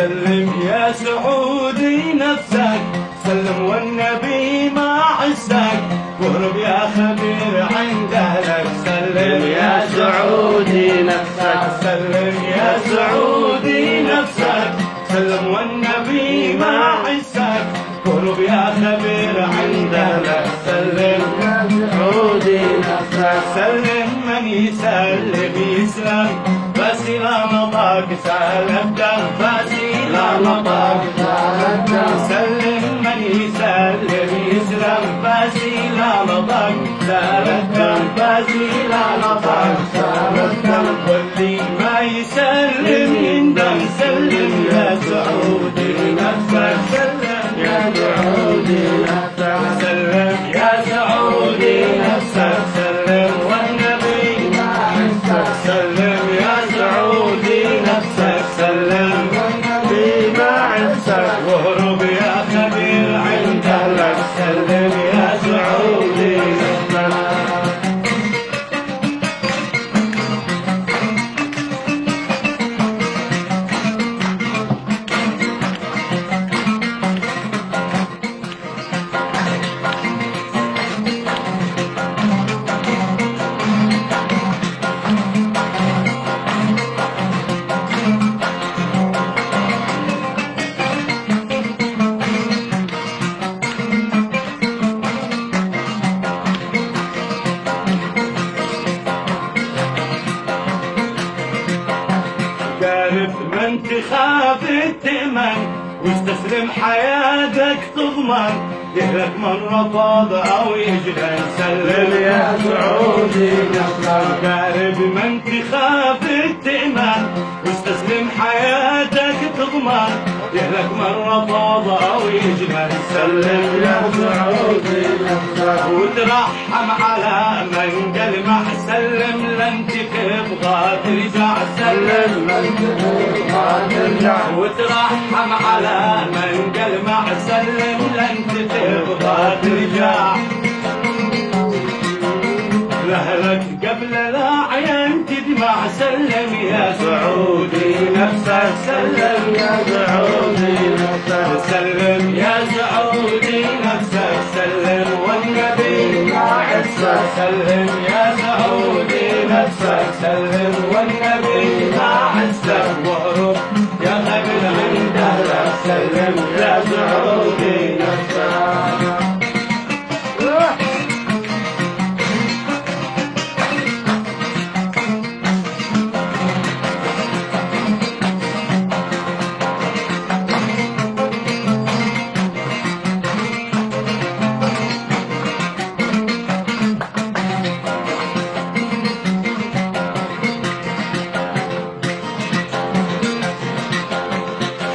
سلم يا سعودي نفسك، سلم والنبي ما عزك، واهرب يا خبير عند اهلك. سلم يا سعودي نفسك، سلم يا سعودي نفسك، سلم والنبي ما عزك، واهرب يا خبير عند اهلك. سلم يا سعودي نفسك، سلم من يسلم يسلم، بس لا نطاق سالم دم، بس لا نطاق سالم دم. سلم من يسلم يسلم، بس لا نطاق سالم دم، بس لا نطاق سالم دم. واللي ما يسلم يندم. سلم يا سعودي نفسك، سلم يا سعودي نفسك، سلم يا سعودي نفسك، سلم والنبي ما عزك. سلم يا سعودي نفسك، سلم والنبي ما عزك، واهرب يا خبير عند اهلك. سلم يا سعودي نفسك. قارب من تخاف التأمن، واستسلم حياتك تضمن، يهلك من رفض او يجبن. سلم يا سعودي نفسك، قارب من تخاف التأمن، واستسلم حياتك تضمن، يهلك من رفض او يجبن. سلم يا سعودي نفسك، وترحم على من قلمح. سلم لن تبغى ترجع، سلم لن تبغى ترجع، وترحم على من قلمح. سلم لن تبغى ترجع، لأهلك قبل لا عين تدمع. سلم يا سعودي نفسك، سلم يا سعودي نفسك، سلم يا سعودي نفسك، سلم والنبي ما عزك. سلم يا سعودي نفسك، سلم والنبي ما عزك، واهرب يا خبير عند اهلك. سلم يا سعودي نفسك.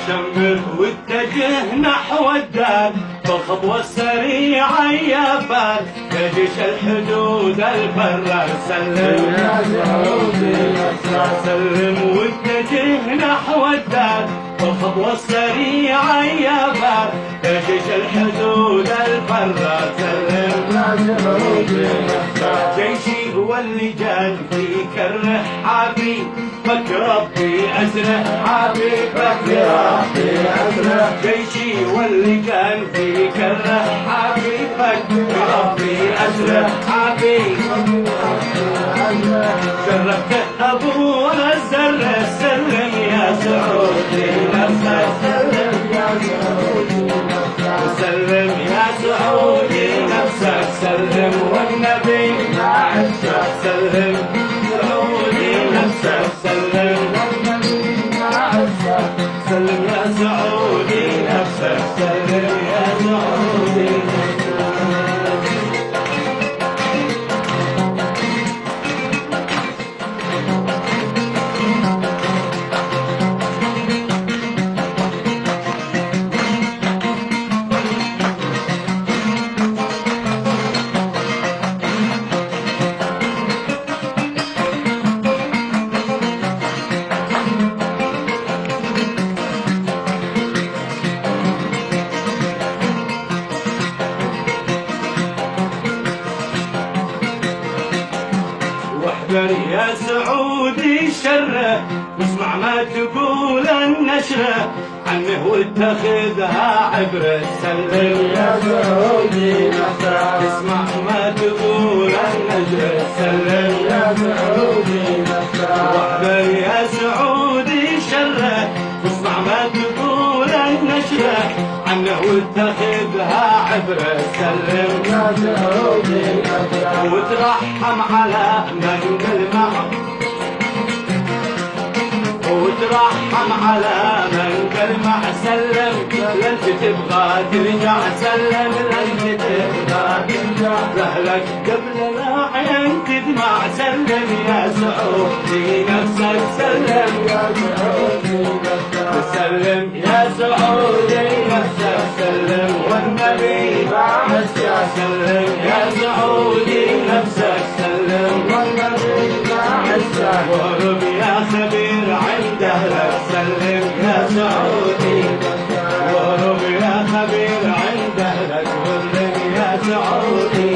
شمر واتجه نحو الدار، بالخطوة السريعة يا بال، يا جيش الحدود البرار. سلم يا سعودي نفسك، سلم واتجه نحو الدار، بالخطوة السريعة يا بال، يا جيش الحدود البرار. سلم يا سعودي نفسك، جيشي هو اللي جاد فيك الرحابي، فك ربي أسرح حبيبك ربي أسرح. جيشي واللي كان فيك الرحابي، فك ربي أسرح حبيبك. شرفت أبو الزر. سلم يا سعودي نفسك، سلم يا سعودي نفسك، سلم يا سعودي نفسك، سلم والنبي ما عزك. سلم سعودي نفسك، سلم والنبي ما عزك، سلم يا سعودي نفسك، سلم يا سعودي نفسك. يا سعودي شره، واسمع ما تقول النشره، عنه واتخذها عبرة. سلم يا سعودي نفسك اسمع ما تقول النجرة. سلم يا سعودي نفسك واحذر يا سعودي شره اسمع ما تقول النشرة عنه واتخذها عبرة. سلم يا سعودي نفسك وترحم على من بالمع وترحم على من كلمة. سلم لن تبغى ترجع. سلم لن تبغى ترجع لأهلك قبل لا عين تدمع. سلم يا سعودي نفسك. سلم يا سعودي نفسك. سلم يا سعودي نفسك. سلم والنبي بعد. سلم يا سعودي نفسك. سلم والنبي بعد. وهرب يا خبير عند أهلك. سلم يا سعودي وهرب يا خبير عند أهلك. وهرب يا سعودي